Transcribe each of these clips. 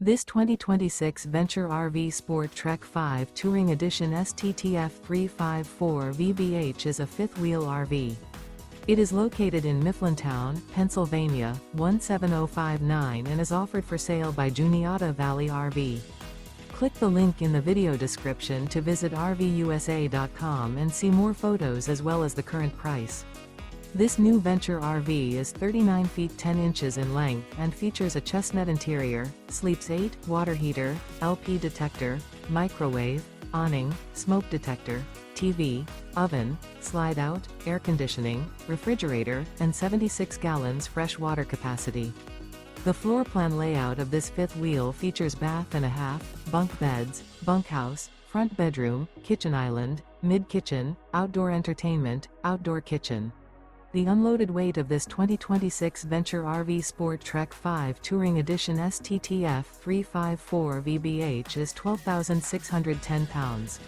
This 2026 Venture RV SportTrek 5 Touring Edition STTF354VBH is a fifth-wheel RV. It is located in Mifflintown, Pennsylvania, 17059 and is offered for sale by Juniata Valley RV. Click the link in the video description to visit RVUSA.com and see more photos as well as the current price. This new Venture RV is 39 feet 10 inches in length and features a Chestnut interior, sleeps 8, water heater, LP detector, microwave, awning, smoke detector, TV, oven, slide-out, air conditioning, refrigerator, and 76 gallons fresh water capacity. The floor plan layout of this fifth wheel features bath and a half, bunk beds, bunkhouse, front bedroom, kitchen island, mid-kitchen, outdoor entertainment, outdoor kitchen. The unloaded weight of this 2026 Venture RV SportTrek 5 Touring Edition STTF354VBH is 12,610 pounds.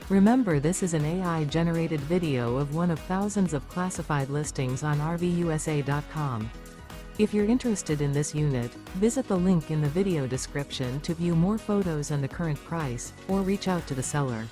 Remember, this is an AI-generated video of one of thousands of classified listings on RVUSA.com. If you're interested in this unit, visit the link in the video description to view more photos and the current price, or reach out to the seller.